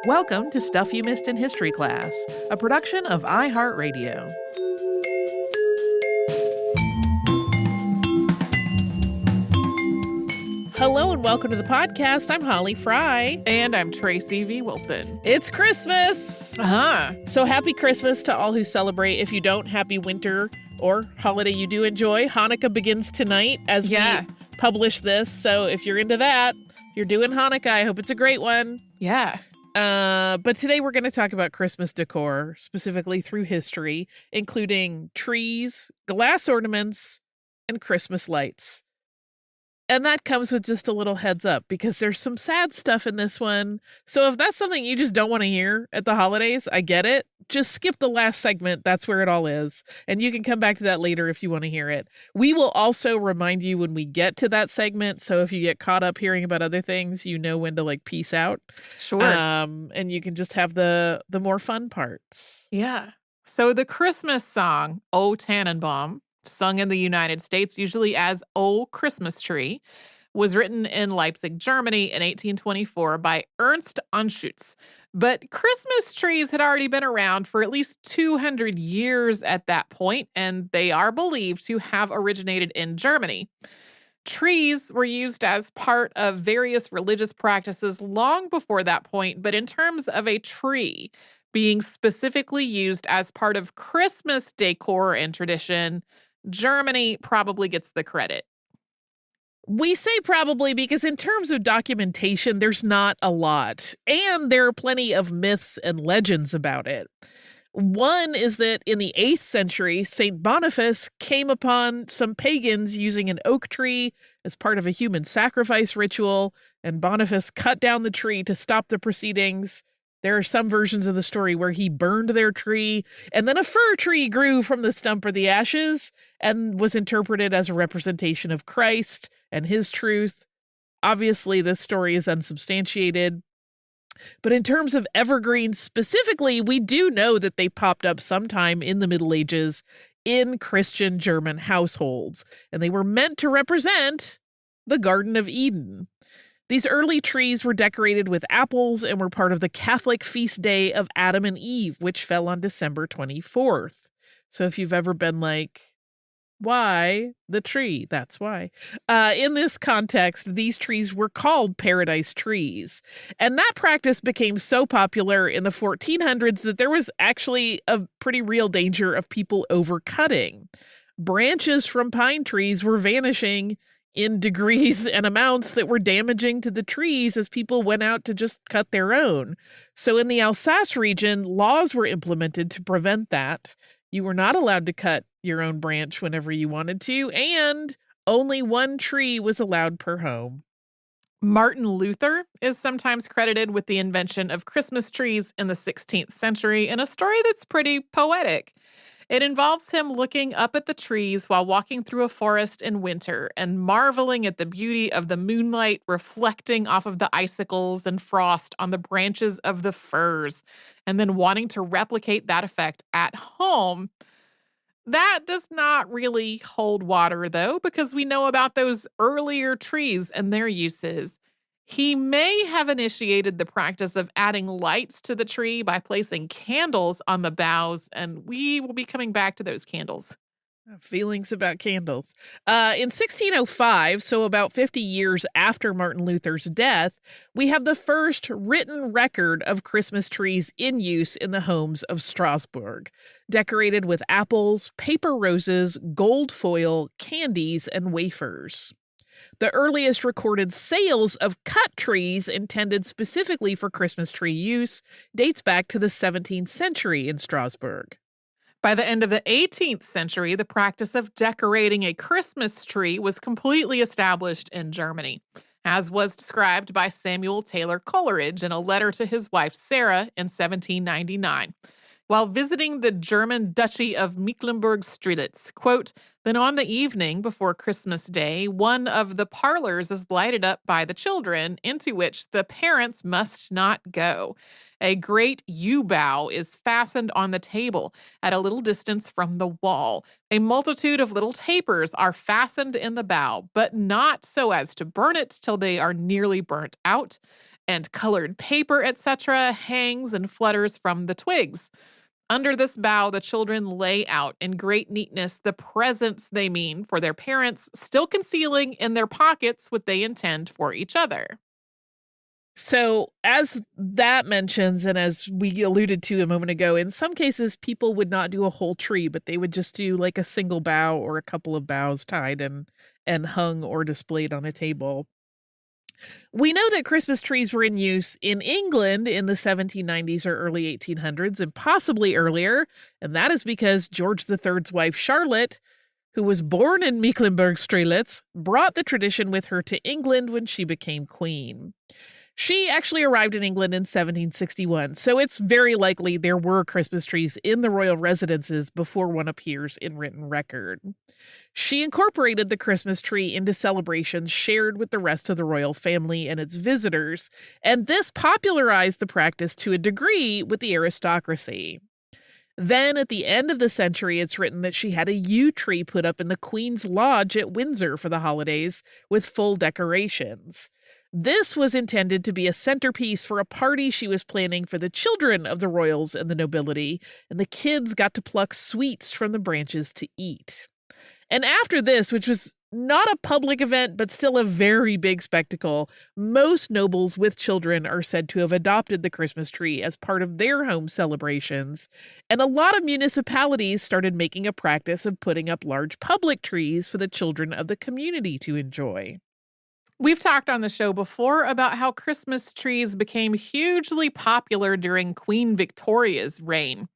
Welcome to Stuff You Missed in History Class, a production of iHeartRadio. Hello and welcome to the podcast. I'm Holly Fry. And I'm Tracy V. Wilson. It's Christmas! So happy Christmas to all who celebrate. If you don't, happy winter or holiday you do enjoy. Hanukkah begins tonight as we publish this. So if you're into that, you're doing Hanukkah. I hope it's a great one. Yeah. But today we're going to talk about Christmas decor, specifically through history, including trees, glass ornaments, and Christmas lights. And that comes with just a little heads up because there's some sad stuff in this one. So if that's something you just don't want to hear at the holidays, I get it. Just skip the last segment. That's where it all is. And you can come back to that later if you want to hear it. We will also remind you when we get to that segment. So if you get caught up hearing about other things, you know when to peace out. Sure. And you can just have the more fun parts. Yeah. So the Christmas song, O Tannenbaum, sung in the United States usually as O Christmas Tree, was written in Leipzig, Germany in 1824 by Ernest Anschutz. But Christmas trees had already been around for at least 200 years at that point, and they are believed to have originated in Germany. Trees were used as part of various religious practices long before that point, but in terms of a tree being specifically used as part of Christmas decor and tradition, Germany probably gets the credit. We say probably because in terms of documentation, there's not a lot. And there are plenty of myths and legends about it. One is that in the 8th century, St. Boniface came upon some pagans using an oak tree as part of a human sacrifice ritual, and Boniface cut down the tree to stop the proceedings. There are some versions of the story where he burned their tree, and then a fir tree grew from the stump or the ashes and was interpreted as a representation of Christ and his truth. Obviously, this story is unsubstantiated. But in terms of evergreens specifically, we do know that they popped up sometime in the Middle Ages in Christian German households, and they were meant to represent the Garden of Eden. These early trees were decorated with apples and were part of the Catholic feast day of Adam and Eve, which fell on December 24th. So if you've ever been like, why the tree? That's why. In this context, these trees were called paradise trees. And that practice became so popular in the 1400s that there was actually a pretty real danger of people overcutting. Branches from pine trees were vanishing in degrees and amounts that were damaging to the trees as people went out to just cut their own. So in the Alsace region, laws were implemented to prevent that. You were not allowed to cut your own branch whenever you wanted to, and only one tree was allowed per home. Martin Luther is sometimes credited with the invention of Christmas trees in the 16th century in a story that's pretty poetic. It involves him looking up at the trees while walking through a forest in winter and marveling at the beauty of the moonlight reflecting off of the icicles and frost on the branches of the firs, and then wanting to replicate that effect at home. That does not really hold water, though, because we know about those earlier trees and their uses. He may have initiated the practice of adding lights to the tree by placing candles on the boughs, and we will be coming back to those candles. Feelings about candles. In 1605, so about 50 years after Martin Luther's death, we have the first written record of Christmas trees in use in the homes of Strasbourg, decorated with apples, paper roses, gold foil, candies, and wafers. The earliest recorded sales of cut trees intended specifically for Christmas tree use dates back to the 17th century in Strasbourg. By the end of the 18th century, the practice of decorating a Christmas tree was completely established in Germany, as was described by Samuel Taylor Coleridge in a letter to his wife Sarah in 1799. While visiting the German Duchy of Mecklenburg-Strelitz, quote, "Then on the evening before Christmas Day, one of the parlors is lighted up by the children, into which the parents must not go. A great yew bough is fastened on the table at a little distance from the wall. A multitude of little tapers are fastened in the bough, but not so as to burn it till they are nearly burnt out. and colored paper, etc., hangs and flutters from the twigs. Under this bough, the children lay out in great neatness the presents they mean for their parents, still concealing in their pockets what they intend for each other. So, as that mentions, and as we alluded to a moment ago, in some cases, people would not do a whole tree, but they would just do like a single bough or a couple of boughs tied and hung or displayed on a table. We know that Christmas trees were in use in England in the 1790s or early 1800s, and possibly earlier, and that is because George III's wife Charlotte, who was born in Mecklenburg-Strelitz, brought the tradition with her to England when she became queen. She actually arrived in England in 1761, so it's very likely there were Christmas trees in the royal residences before one appears in written record. She incorporated the Christmas tree into celebrations shared with the rest of the royal family and its visitors, and this popularized the practice to a degree with the aristocracy. Then, at the end of the century, it's written that she had a yew tree put up in the Queen's Lodge at Windsor for the holidays with full decorations. This was intended to be a centerpiece for a party she was planning for the children of the royals and the nobility, and the kids got to pluck sweets from the branches to eat. And after this, which was not a public event, but still a very big spectacle, most nobles with children are said to have adopted the Christmas tree as part of their home celebrations. And a lot of municipalities started making a practice of putting up large public trees for the children of the community to enjoy. We've talked on the show before about how Christmas trees became hugely popular during Queen Victoria's reign.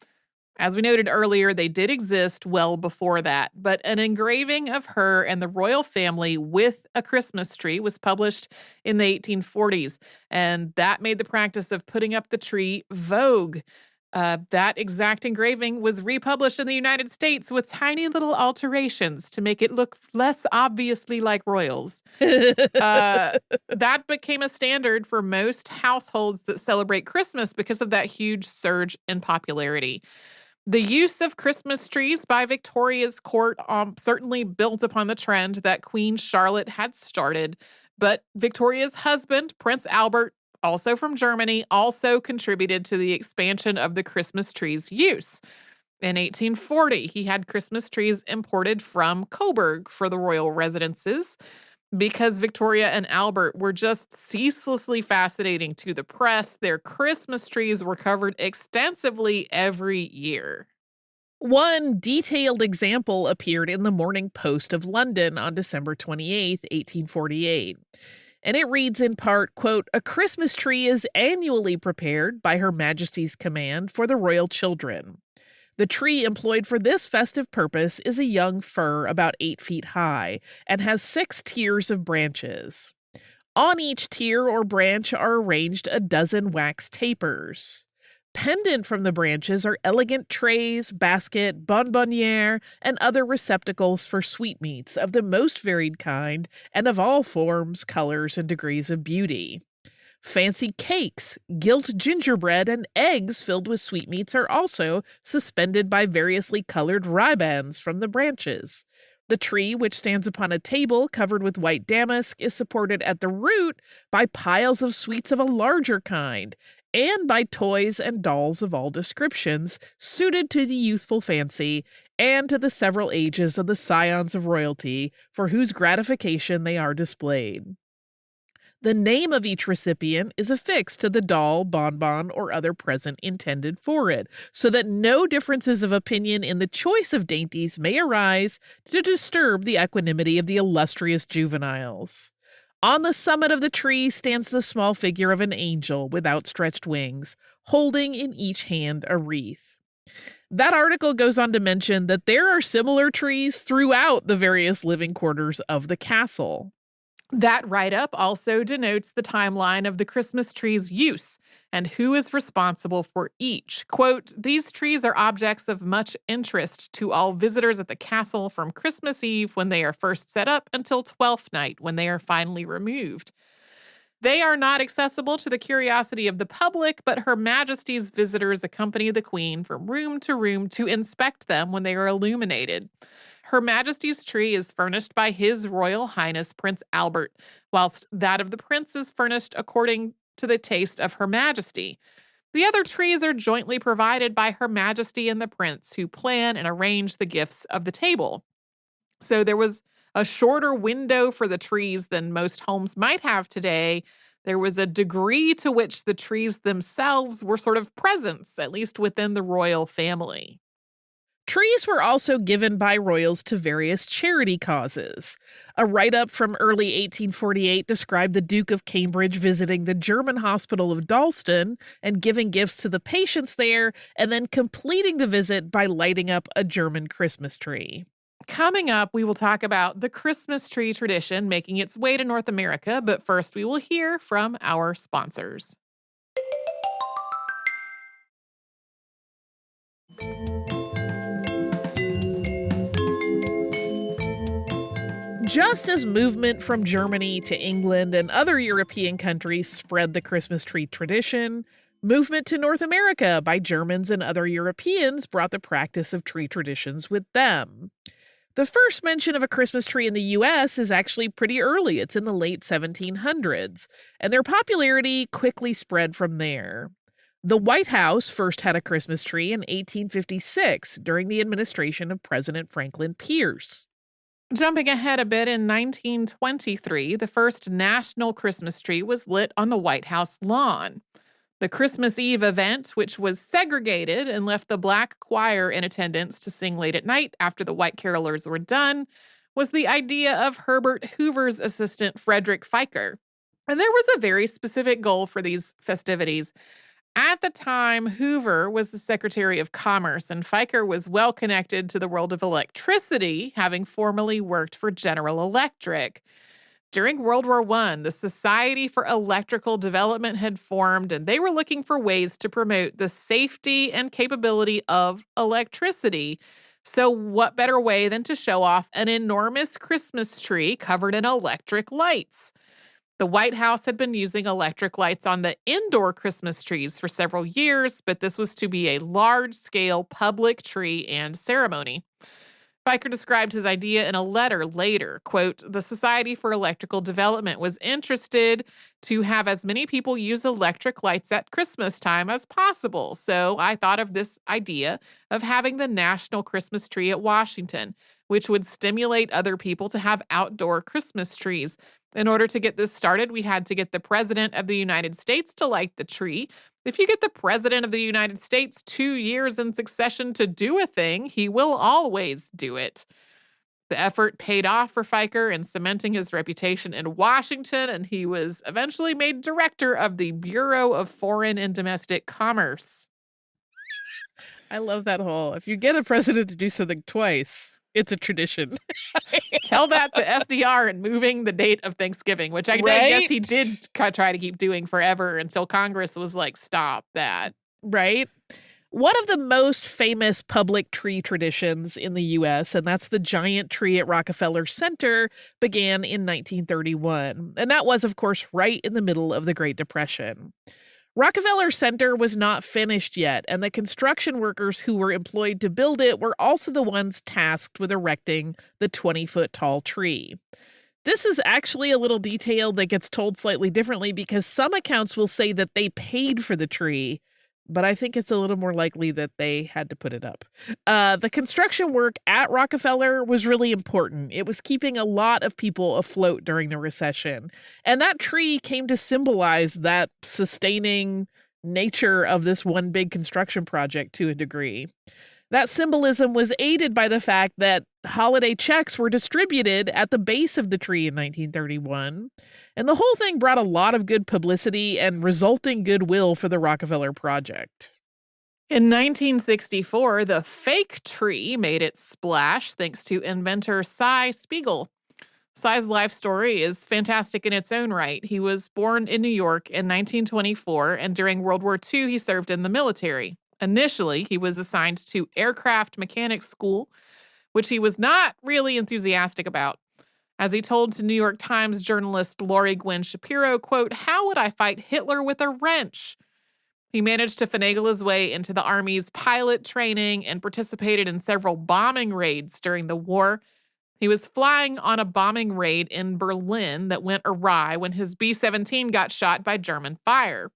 As we noted earlier, they did exist well before that, but an engraving of her and the royal family with a Christmas tree was published in the 1840s, and that made the practice of putting up the tree vogue. That exact engraving was republished in the United States with tiny little alterations to make it look less obviously like royals. That became a standard for most households that celebrate Christmas because of that huge surge in popularity. The use of Christmas trees by Victoria's court certainly built upon the trend that Queen Charlotte had started, but Victoria's husband, Prince Albert, also from Germany, also contributed to the expansion of the Christmas tree's use. In 1840, he had Christmas trees imported from Coburg for the royal residences. Because Victoria and Albert were just ceaselessly fascinating to the press, their Christmas trees were covered extensively every year. One detailed example appeared in the Morning Post of London on December 28th, 1848. And it reads in part, quote, "A Christmas tree is annually prepared by Her Majesty's command for the royal children. The tree employed for this festive purpose is a young fir about 8 feet high and has 6 tiers of branches. On each tier or branch are arranged a dozen wax tapers. Pendant from the branches are elegant trays, basket, bonbonniere, and other receptacles for sweetmeats of the most varied kind and of all forms, colors, and degrees of beauty. Fancy cakes, gilt gingerbread, and eggs filled with sweetmeats are also suspended by variously colored ribands from the branches. The tree, which stands upon a table covered with white damask, is supported at the root by piles of sweets of a larger kind, and by toys and dolls of all descriptions, suited to the youthful fancy and to the several ages of the scions of royalty, for whose gratification they are displayed. The name of each recipient is affixed to the doll, bonbon, or other present intended for it, so that no differences of opinion in the choice of dainties may arise to disturb the equanimity of the illustrious juveniles. On the summit of the tree stands the small figure of an angel with outstretched wings, holding in each hand a wreath." That article goes on to mention that there are similar trees throughout the various living quarters of the castle. That write-up also denotes the timeline of the Christmas tree's use and who is responsible for each. Quote, "These trees are objects of much interest to all visitors at the castle from Christmas Eve when they are first set up until Twelfth Night when they are finally removed. They are not accessible to the curiosity of the public, but Her Majesty's visitors accompany the Queen from room to inspect them when they are illuminated. Her Majesty's tree is furnished by His Royal Highness Prince Albert, whilst that of the Prince is furnished according to the taste of Her Majesty. The other trees are jointly provided by Her Majesty and the Prince, who plan and arrange the gifts of the table. So there was a shorter window for the trees than most homes might have today. There was a degree to which the trees themselves were sort of presents, at least within the royal family. Trees were also given by royals to various charity causes. A write-up from early 1848 described the Duke of Cambridge visiting the German hospital of Dalston and giving gifts to the patients there, and then completing the visit by lighting up a German Christmas tree. Coming up, we will talk about the Christmas tree tradition making its way to North America, but first we will hear from our sponsors. Just as movement from Germany to England and other European countries spread the Christmas tree tradition, movement to North America by Germans and other Europeans brought the practice of tree traditions with them. The first mention of a Christmas tree in the U.S. is actually pretty early. It's in the late 1700s, and their popularity quickly spread from there. The White House first had a Christmas tree in 1856 during the administration of President Franklin Pierce. Jumping ahead a bit, in 1923, the first national Christmas tree was lit on the White House lawn. The Christmas Eve event, which was segregated and left the black choir in attendance to sing late at night after the white carolers were done, was the idea of Herbert Hoover's assistant Frederick Fiker. And there was a very specific goal for these festivities. At the time, Hoover was the Secretary of Commerce, and Fiker was well connected to the world of electricity, having formerly worked for General Electric. During World War I, the Society for Electrical Development had formed, and they were looking for ways to promote the safety and capability of electricity. So what better way than to show off an enormous Christmas tree covered in electric lights? The White House had been using electric lights on the indoor Christmas trees for several years, but this was to be a large-scale public tree and ceremony. Fiker described his idea in a letter later, quote, "The Society for Electrical Development was interested to have as many people use electric lights at Christmas time as possible. So I thought of this idea of having the national Christmas tree at Washington, which would stimulate other people to have outdoor Christmas trees. In order to get this started, we had to get the President of the United States to light the tree. If you get the President of the United States 2 years in succession to do a thing, he will always do it." The effort paid off for Fiker in cementing his reputation in Washington, and he was eventually made director of the Bureau of Foreign and Domestic Commerce. I love that whole, if you get a president to do something twice, it's a tradition. Tell that to FDR and moving the date of Thanksgiving, which I guess he did try to keep doing forever until Congress was like, stop that. Right? One of the most famous public tree traditions in the U.S., and that's the giant tree at Rockefeller Center, began in 1931. And that was, of course, right in the middle of the Great Depression. Rockefeller Center was not finished yet, and the construction workers who were employed to build it were also the ones tasked with erecting the 20-foot-tall tree. This is actually a little detail that gets told slightly differently because some accounts will say that they paid for the tree, but I think it's a little more likely that they had to put it up. The construction work at Rockefeller was really important. It was keeping a lot of people afloat during the recession. And that tree came to symbolize that sustaining nature of this one big construction project to a degree. That symbolism was aided by the fact that holiday checks were distributed at the base of the tree in 1931. And the whole thing brought a lot of good publicity and resulting goodwill for the Rockefeller project. In 1964, the fake tree made its splash thanks to inventor Spiegel. Cy's life story is fantastic in its own right. He was born in New York in 1924, and during World War II, he served in the military. Initially, he was assigned to aircraft mechanics school, which he was not really enthusiastic about. As he told to New York Times journalist Lori Gwen Shapiro, quote, "How would I fight Hitler with a wrench?" He managed to finagle his way into the Army's pilot training and participated in several bombing raids during the war. He was flying on a bombing raid in Berlin that went awry when his B-17 got shot by German fire.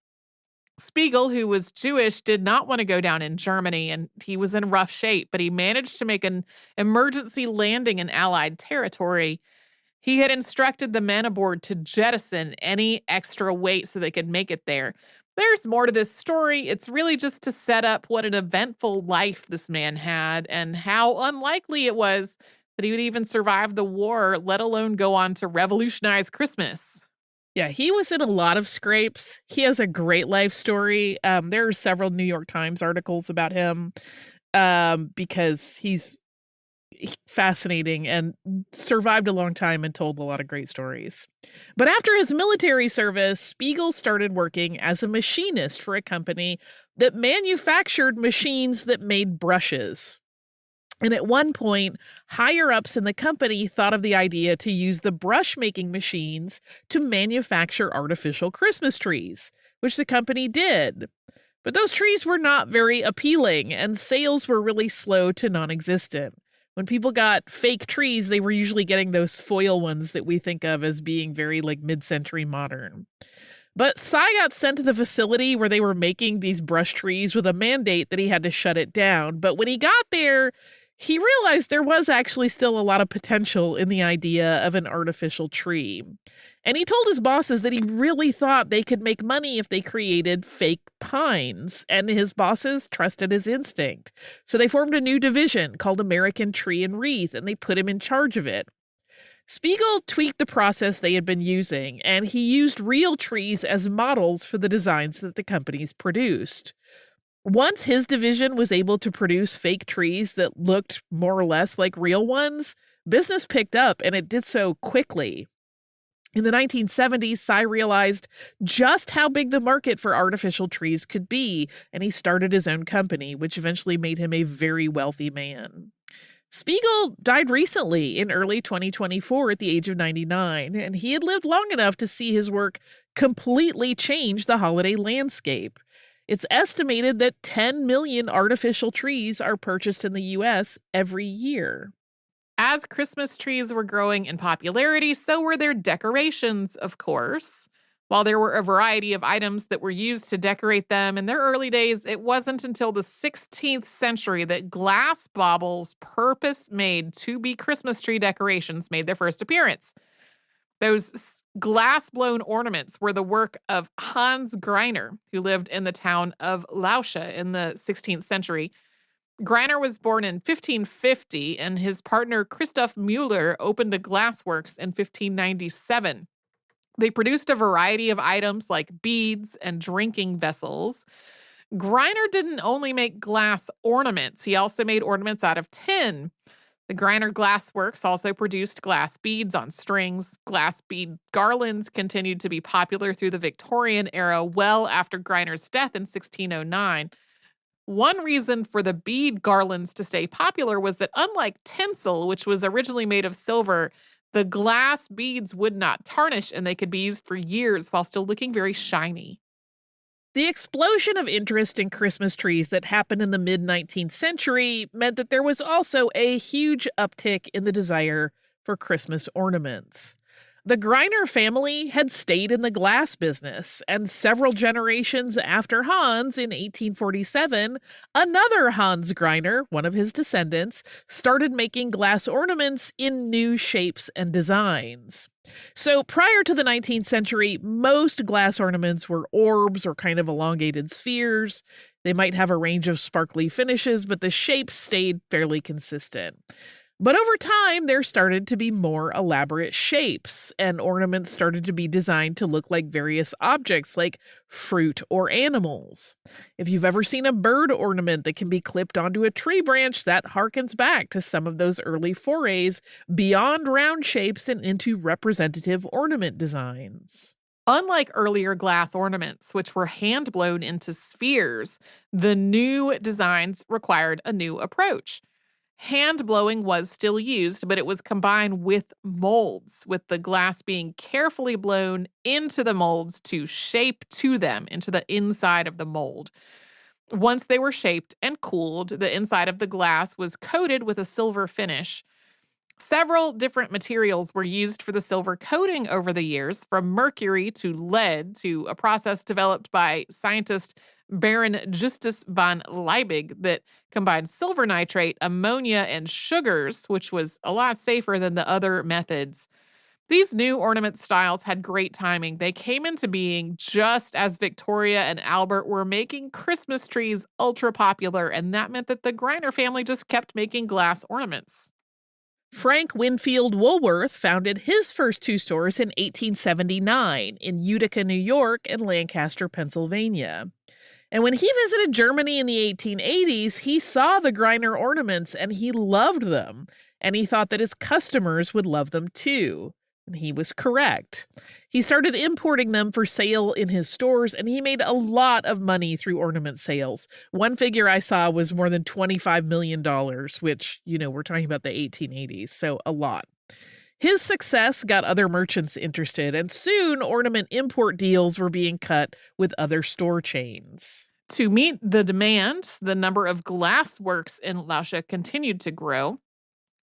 Spiegel, who was Jewish, did not want to go down in Germany, and he was in rough shape, but he managed to make an emergency landing in Allied territory. He had instructed the men aboard to jettison any extra weight so they could make it there. There's more to this story. It's really just to set up what an eventful life this man had and how unlikely it was that he would even survive the war, let alone go on to revolutionize Christmas. Yeah, he was in a lot of scrapes. He has a great life story. There are several New York Times articles about him because he's fascinating and survived a long time and told a lot of great stories. But after his military service, Spiegel started working as a machinist for a company that manufactured machines that made brushes. And at one point, higher-ups in the company thought of the idea to use the brush-making machines to manufacture artificial Christmas trees, which the company did. But those trees were not very appealing, and sales were really slow to non-existent. When people got fake trees, they were usually getting those foil ones that we think of as being very like mid-century modern. But Cy got sent to the facility where they were making these brush trees with a mandate that he had to shut it down. But when he got there, he realized there was actually still a lot of potential in the idea of an artificial tree. And he told his bosses that he really thought they could make money if they created fake pines, and his bosses trusted his instinct. So they formed a new division called American Tree and Wreath, and they put him in charge of it. Spiegel tweaked the process they had been using, and he used real trees as models for the designs that the companies produced. Once his division was able to produce fake trees that looked more or less like real ones, business picked up, and it did so quickly. In the 1970s, Cy realized just how big the market for artificial trees could be, and he started his own company, which eventually made him a very wealthy man. Spiegel died recently in early 2024 at the age of 99, and he had lived long enough to see his work completely change the holiday landscape. It's estimated that 10 million artificial trees are purchased in the U.S. every year. As Christmas trees were growing in popularity, so were their decorations, of course. While there were a variety of items that were used to decorate them in their early days, it wasn't until the 16th century that glass baubles purpose-made to be Christmas tree decorations made their first appearance. Those glass-blown ornaments were the work of Hans Greiner, who lived in the town of Lauscha in the 16th century. Greiner was born in 1550, and his partner Christoph Müller opened a glassworks in 1597. They produced a variety of items like beads and drinking vessels. Greiner didn't only make glass ornaments, he also made ornaments out of tin. The Greiner Glassworks also produced glass beads on strings. Glass bead garlands continued to be popular through the Victorian era, well after Greiner's death in 1609. One reason for the bead garlands to stay popular was that unlike tinsel, which was originally made of silver, the glass beads would not tarnish and they could be used for years while still looking very shiny. The explosion of interest in Christmas trees that happened in the mid-19th century meant that there was also a huge uptick in the desire for Christmas ornaments. The Greiner family had stayed in the glass business, and several generations after Hans in 1847, another Hans Greiner, one of his descendants, started making glass ornaments in new shapes and designs. So prior to the 19th century, most glass ornaments were orbs or kind of elongated spheres. They might have a range of sparkly finishes, but the shapes stayed fairly consistent. But over time, there started to be more elaborate shapes, and ornaments started to be designed to look like various objects like fruit or animals. If you've ever seen a bird ornament that can be clipped onto a tree branch, that harkens back to some of those early forays beyond round shapes and into representative ornament designs. Unlike earlier glass ornaments, which were hand-blown into spheres, the new designs required a new approach. Hand blowing was still used, but it was combined with molds, with the glass being carefully blown into the molds to shape to them into the inside of the mold. Once they were shaped and cooled, the inside of the glass was coated with a silver finish. Several different materials were used for the silver coating over the years, from mercury to lead to a process developed by scientist Baron Justus von Liebig that combined silver nitrate, ammonia, and sugars, which was a lot safer than the other methods. These new ornament styles had great timing. They came into being just as Victoria and Albert were making Christmas trees ultra popular, and that meant that the Griner family just kept making glass ornaments. Frank Winfield Woolworth founded his first two stores in 1879 in Utica, New York, and Lancaster, Pennsylvania. And when he visited Germany in the 1880s, he saw the Griner ornaments and he loved them. And he thought that his customers would love them too. And he was correct. He started importing them for sale in his stores, and he made a lot of money through ornament sales. One figure I saw was more than $25 million, which, we're talking about the 1880s, so a lot. His success got other merchants interested, and soon ornament import deals were being cut with other store chains. To meet the demand, the number of glass works in Lauscha continued to grow.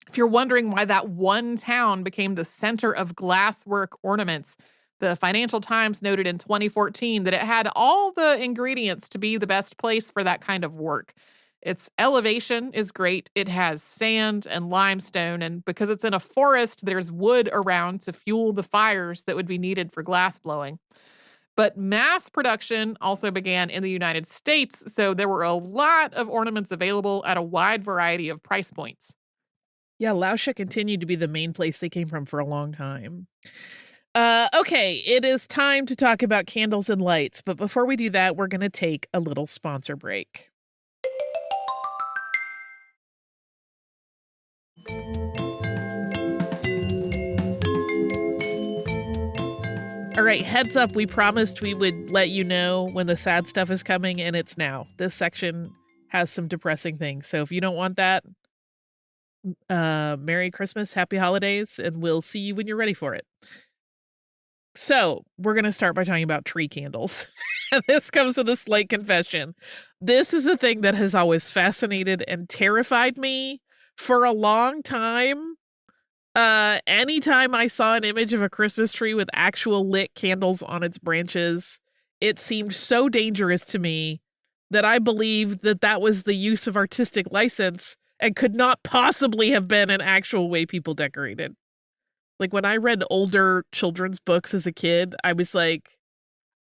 If you're wondering why that one town became the center of glasswork ornaments, the Financial Times noted in 2014 that it had all the ingredients to be the best place for that kind of work. Its elevation is great. It has sand and limestone, and because it's in a forest, there's wood around to fuel the fires that would be needed for glass blowing. But mass production also began in the United States, so there were a lot of ornaments available at a wide variety of price points. Yeah, Lauscha continued to be the main place they came from for a long time. Okay, it is time to talk about candles and lights, but before we do that, we're going to take a little sponsor break. All right, heads up, we promised we would let you know when the sad stuff is coming, and it's now. This section has some depressing things, so if you don't want that, Merry Christmas, Happy Holidays, and we'll see you when you're ready for it. So, we're going to start by talking about tree candles. This comes with a slight confession. This is a thing that has always fascinated and terrified me for a long time. Anytime I saw an image of a Christmas tree with actual lit candles on its branches, it seemed so dangerous to me that I believed that that was the use of artistic license and could not possibly have been an actual way people decorated. Like, when I read older children's books as a kid, I was like,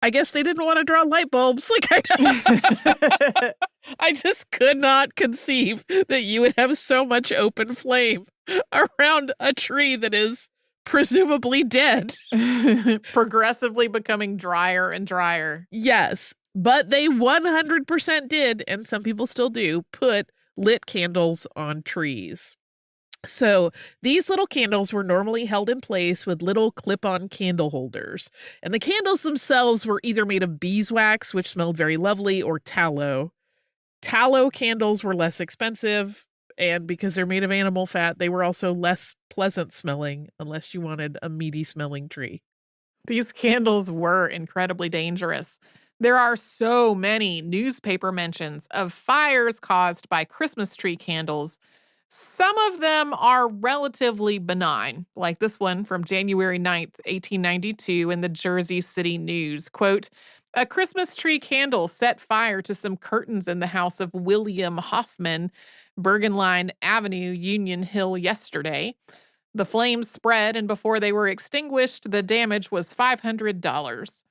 I guess they didn't want to draw light bulbs. Like, I just could not conceive that you would have so much open flame around a tree that is presumably dead. Progressively becoming drier and drier. Yes, but they 100% did, and some people still do, put lit candles on trees. So these little candles were normally held in place with little clip-on candle holders. And the candles themselves were either made of beeswax, which smelled very lovely, or tallow. Tallow candles were less expensive, and because they're made of animal fat, they were also less pleasant smelling, unless you wanted a meaty smelling tree. These candles were incredibly dangerous. There are so many newspaper mentions of fires caused by Christmas tree candles. Some of them are relatively benign, like this one from January 9th, 1892 in the Jersey City News. Quote, "A Christmas tree candle set fire to some curtains in the house of William Hoffman, Bergenline Avenue, Union Hill yesterday. The flames spread, and before they were extinguished, the damage was $500.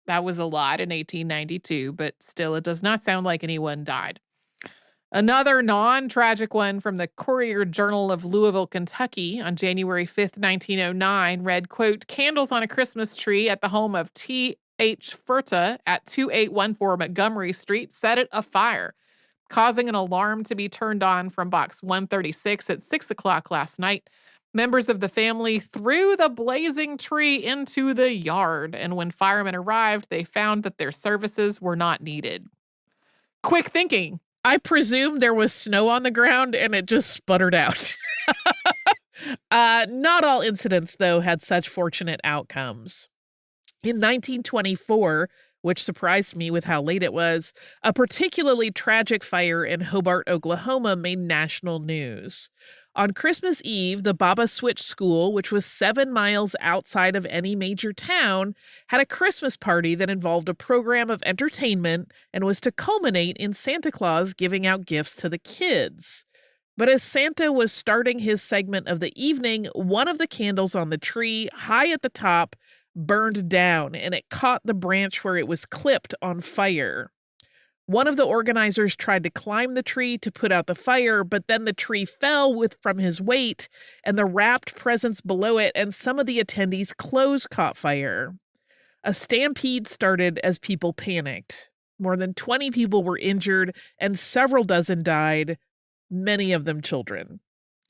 That was a lot in 1892, but still, it does not sound like anyone died. Another non-tragic one from the Courier-Journal of Louisville, Kentucky on January 5th, 1909 read, quote, "Candles on a Christmas tree at the home of T.H. Furta at 2814 Montgomery Street set it afire, causing an alarm to be turned on from box 136 at 6 o'clock last night. Members of the family threw the blazing tree into the yard, and when firemen arrived, they found that their services were not needed." Quick thinking. I presume there was snow on the ground and it just sputtered out. Not all incidents, though, had such fortunate outcomes. In 1924, which surprised me with how late it was, a particularly tragic fire in Hobart, Oklahoma made national news. On Christmas Eve, the Baba Switch School, which was 7 miles outside of any major town, had a Christmas party that involved a program of entertainment and was to culminate in Santa Claus giving out gifts to the kids. But as Santa was starting his segment of the evening, one of the candles on the tree, high at the top, burned down, and it caught the branch where it was clipped on fire. One of the organizers tried to climb the tree to put out the fire, but then the tree fell from his weight, and the wrapped presents below it and some of the attendees' clothes caught fire. A stampede started as people panicked. More than 20 people were injured, and several dozen died, many of them children.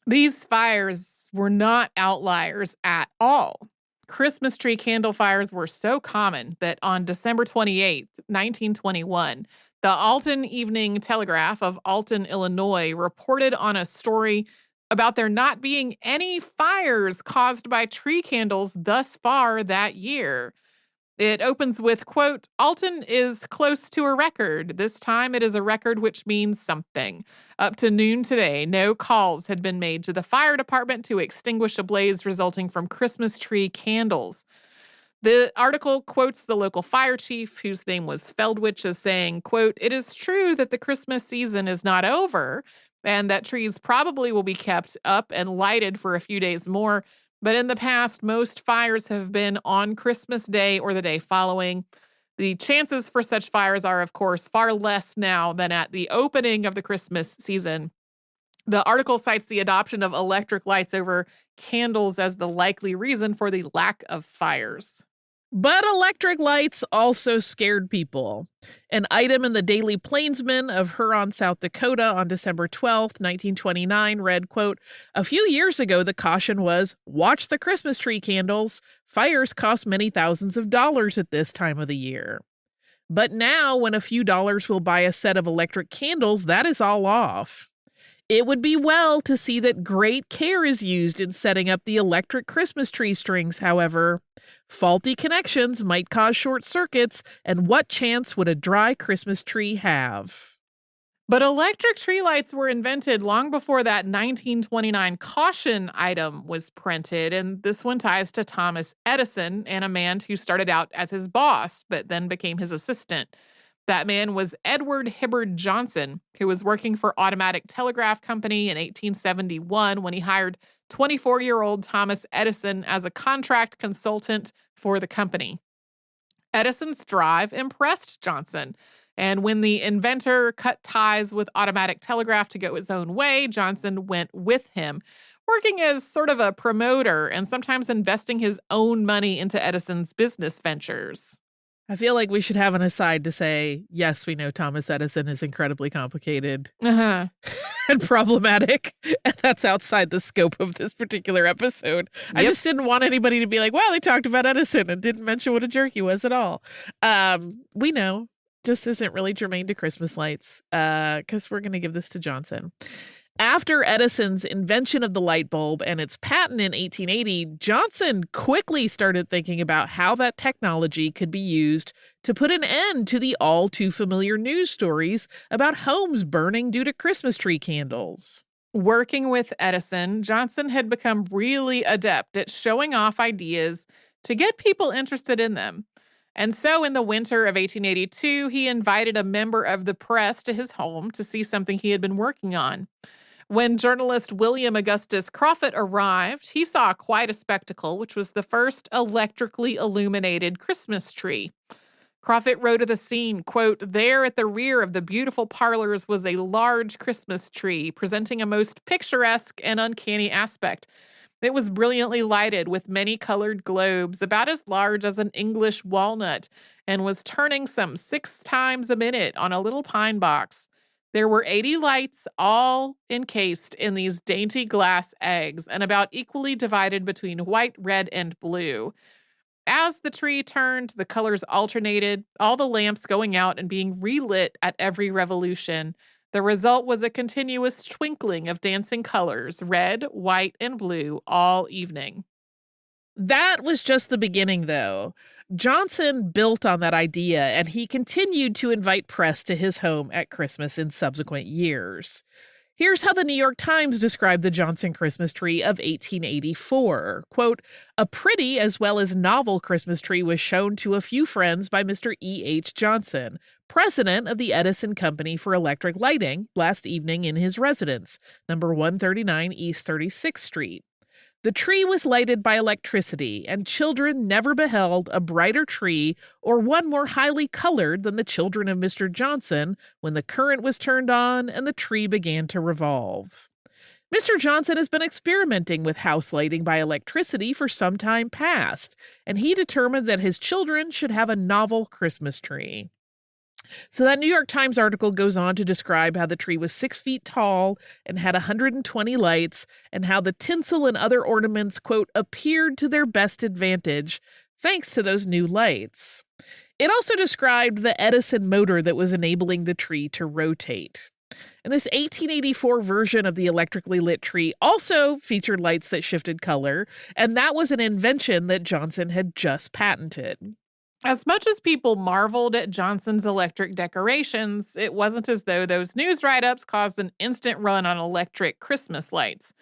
These fires were not outliers at all. Christmas tree candle fires were so common that on December 28th, 1921, the Alton Evening Telegraph of Alton, Illinois, reported on a story about there not being any fires caused by tree candles thus far that year. It opens with, quote, "Alton is close to a record. This time it is a record which means something. Up to noon today, no calls had been made to the fire department to extinguish a blaze resulting from Christmas tree candles." The article quotes the local fire chief, whose name was Feldwich, as saying, quote, "It is true that the Christmas season is not over and that trees probably will be kept up and lighted for a few days more. But in the past, most fires have been on Christmas Day or the day following. The chances for such fires are, of course, far less now than at the opening of the Christmas season." The article cites the adoption of electric lights over candles as the likely reason for the lack of fires. But electric lights also scared people. An item in the Daily Plainsman of Huron, South Dakota on December 12th, 1929 read, quote, "A few years ago, the caution was, watch the Christmas tree candles. Fires cost many thousands of dollars at this time of the year. But now, when a few dollars will buy a set of electric candles, that is all off. It would be well to see that great care is used in setting up the electric Christmas tree strings, however. Faulty connections might cause short circuits, and what chance would a dry Christmas tree have?" But electric tree lights were invented long before that 1929 caution item was printed, and this one ties to Thomas Edison and a man who started out as his boss, but then became his assistant. That man was Edward Hibbard Johnson, who was working for Automatic Telegraph Company in 1871 when he hired 24-year-old Thomas Edison as a contract consultant for the company. Edison's drive impressed Johnson, and when the inventor cut ties with Automatic Telegraph to go his own way, Johnson went with him, working as sort of a promoter and sometimes investing his own money into Edison's business ventures. I feel like we should have an aside to say, yes, we know Thomas Edison is incredibly complicated Uh-huh. and problematic, and that's outside the scope of this particular episode. I Yep. just didn't want anybody to be like, well, they talked about Edison and didn't mention what a jerk he was at all. We know, just isn't really germane to Christmas lights, because we're going to give this to Johnson. After Edison's invention of the light bulb and its patent in 1880, Johnson quickly started thinking about how that technology could be used to put an end to the all too familiar news stories about homes burning due to Christmas tree candles. Working with Edison, Johnson had become really adept at showing off ideas to get people interested in them. And so in the winter of 1882, he invited a member of the press to his home to see something he had been working on. When journalist William Augustus Crawford arrived, he saw quite a spectacle, which was the first electrically illuminated Christmas tree. Crawford wrote of the scene, quote, "There at the rear of the beautiful parlors was a large Christmas tree, presenting a most picturesque and uncanny aspect. It was brilliantly lighted with many colored globes, about as large as an English walnut, and was turning some 6 times a minute on a little pine box. There were 80 lights, all encased in these dainty glass eggs, and about equally divided between white, red, and blue. As the tree turned, the colors alternated, all the lamps going out and being relit at every revolution. The result was a continuous twinkling of dancing colors, red, white, and blue, all evening." That was just the beginning, though. Johnson built on that idea, and he continued to invite press to his home at Christmas in subsequent years. Here's how the New York Times described the Johnson Christmas tree of 1884. Quote, "A pretty as well as novel Christmas tree was shown to a few friends by Mr. E.H. Johnson, president of the Edison Company for Electric Lighting, last evening in his residence, number 139 East 36th Street. The tree was lighted by electricity, and children never beheld a brighter tree or one more highly colored than the children of Mr. Johnson when the current was turned on and the tree began to revolve. Mr. Johnson has been experimenting with house lighting by electricity for some time past, and he determined that his children should have a novel Christmas tree." So that New York Times article goes on to describe how the tree was 6 feet tall and had 120 lights, and how the tinsel and other ornaments, quote, "appeared to their best advantage thanks to those new lights." It also described the Edison motor that was enabling the tree to rotate. And this 1884 version of the electrically lit tree also featured lights that shifted color, and that was an invention that Johnson had just patented. As much as people marveled at Johnson's electric decorations, it wasn't as though those news write-ups caused an instant run on electric Christmas lights.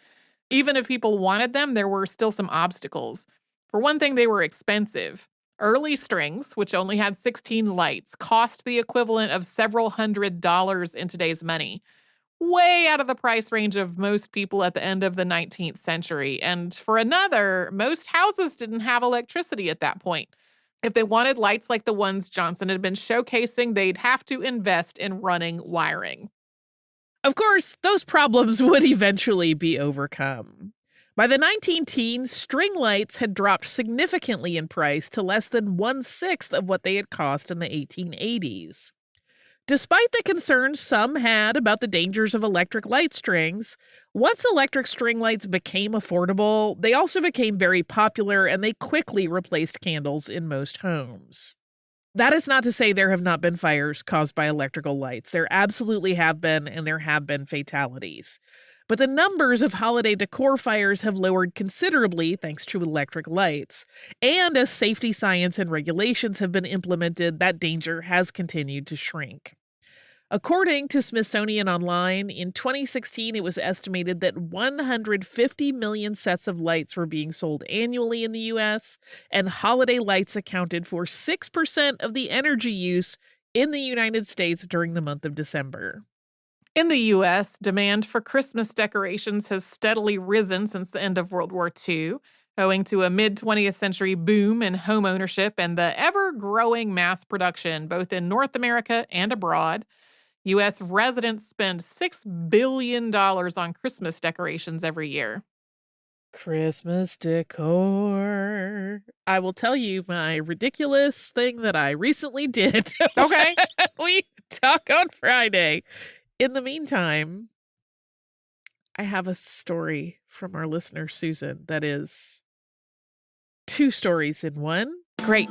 Even if people wanted them, there were still some obstacles. For one thing, they were expensive. Early strings, which only had 16 lights, cost the equivalent of several $100s in today's money. Way out of the price range of most people at the end of the 19th century. And for another, most houses didn't have electricity at that point. If they wanted lights like the ones Johnson had been showcasing, they'd have to invest in running wiring. Of course, those problems would eventually be overcome. By the 19-teens, string lights had dropped significantly in price to less than 1/6 of what they had cost in the 1880s. Despite the concerns some had about the dangers of electric light strings, once electric string lights became affordable, they also became very popular, and they quickly replaced candles in most homes. That is not to say there have not been fires caused by electrical lights. There absolutely have been, and there have been fatalities. But the numbers of holiday decor fires have lowered considerably thanks to electric lights. And as safety science and regulations have been implemented, that danger has continued to shrink. According to Smithsonian Online, in 2016, it was estimated that 150 million sets of lights were being sold annually in the U.S., and holiday lights accounted for 6% of the energy use in the United States during the month of December. In the U.S., demand for Christmas decorations has steadily risen since the end of World War II, owing to a mid-20th century boom in home ownership and the ever-growing mass production, both in North America and abroad. U.S. residents spend $6 billion on Christmas decorations every year. Christmas decor. I will tell you my ridiculous thing that I recently did. Okay. We talk on Friday. In the meantime, I have a story from our listener, Susan, that is 2 stories in one. Great.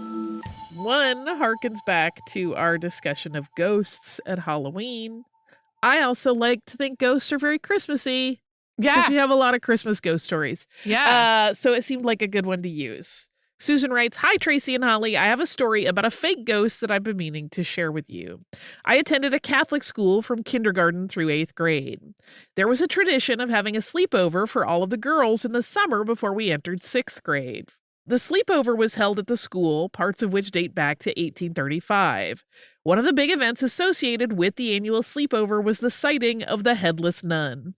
One harkens back to our discussion of ghosts at Halloween. I also like to think ghosts are very Christmassy. Because we have a lot of Christmas ghost stories. Yeah. So it seemed like a good one to use. Susan writes, "Hi, Tracy and Holly. I have a story about a fake ghost that I've been meaning to share with you. I attended a Catholic school from kindergarten through 8th grade. There was a tradition of having a sleepover for all of the girls in the summer before we entered 6th grade. The sleepover was held at the school, parts of which date back to 1835. One of the big events associated with the annual sleepover was the sighting of the headless nun.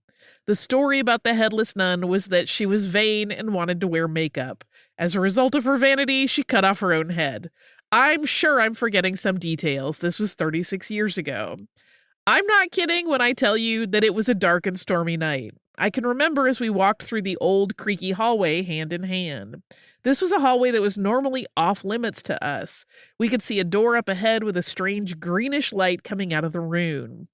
The story about the headless nun was that she was vain and wanted to wear makeup. As a result of her vanity, she cut off her own head. I'm sure I'm forgetting some details. This was 36 years ago. I'm not kidding when I tell you that it was a dark and stormy night. I can remember as we walked through the old creaky hallway hand in hand. This was a hallway that was normally off limits to us. We could see a door up ahead with a strange greenish light coming out of the room.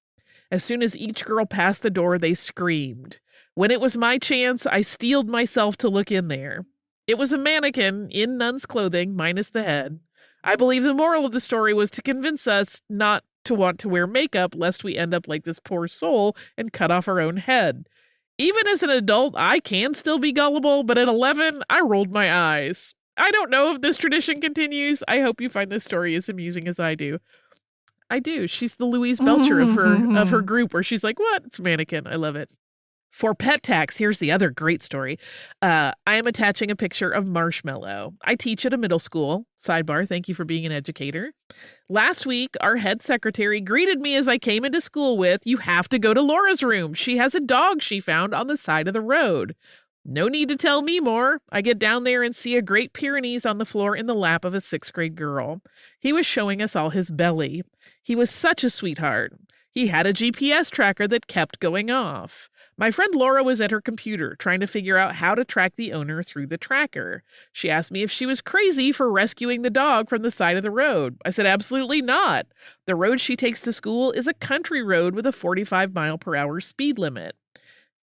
As soon as each girl passed the door, they screamed. When it was my chance, I steeled myself to look in there. It was a mannequin in nun's clothing, minus the head. I believe the moral of the story was to convince us not to want to wear makeup lest we end up like this poor soul and cut off our own head. Even as an adult, I can still be gullible, but at 11, I rolled my eyes. I don't know if this tradition continues. I hope you find this story as amusing as I do. I do. She's the Louise Belcher of her group, where she's like, what? It's a mannequin. I love it. For pet tax, here's the other great story. I am attaching a picture of Marshmallow. I teach at a middle school. Sidebar, thank you for being an educator. Last week, our head secretary greeted me as I came into school with, "You have to go to Laura's room. She has a dog she found on the side of the road." No need to tell me more. I get down there and see a Great Pyrenees on the floor in the lap of a 6th grade girl. He was showing us all his belly. He was such a sweetheart. He had a GPS tracker that kept going off. My friend Laura was at her computer trying to figure out how to track the owner through the tracker. She asked me if she was crazy for rescuing the dog from the side of the road. I said, absolutely not. The road she takes to school is a country road with a 45-mile-per-hour speed limit.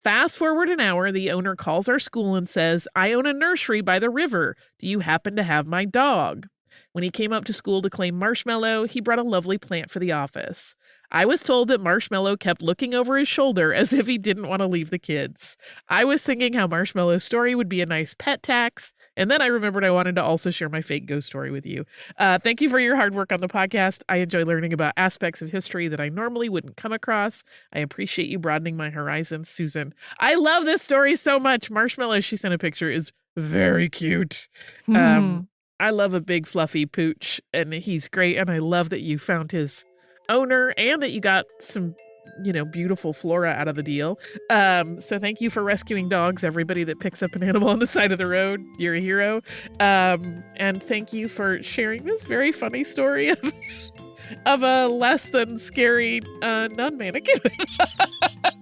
Fast forward an hour, the owner calls our school and says, "I own a nursery by the river. Do you happen to have my dog?" When he came up to school to claim Marshmallow, he brought a lovely plant for the office. I was told that Marshmallow kept looking over his shoulder as if he didn't want to leave the kids. I was thinking how Marshmallow's story would be a nice pet tax, and then I remembered I wanted to also share my fake ghost story with you. Thank you for your hard work on the podcast. I enjoy learning about aspects of history that I normally wouldn't come across. I appreciate you broadening my horizons, Susan. I love this story so much. Marshmallow, she sent a picture, is very cute. I love a big fluffy pooch, and he's great, and I love that you found his owner and that you got some, beautiful flora out of the deal. So thank you for rescuing dogs, everybody that picks up an animal on the side of the road. You're a hero. And thank you for sharing this very funny story of a less than scary nun mannequin with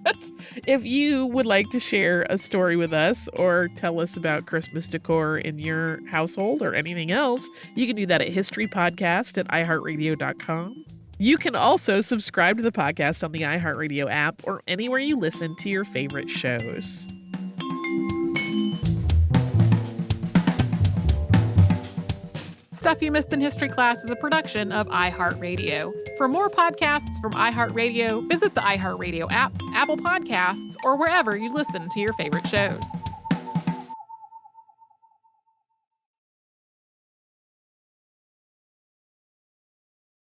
us. If you would like to share a story with us or tell us about Christmas decor in your household or anything else, you can do that at historypodcast@iHeartRadio.com. You can also subscribe to the podcast on the iHeartRadio app or anywhere you listen to your favorite shows. Stuff You Missed in History Class is a production of iHeartRadio. For more podcasts from iHeartRadio, visit the iHeartRadio app, Apple Podcasts, or wherever you listen to your favorite shows.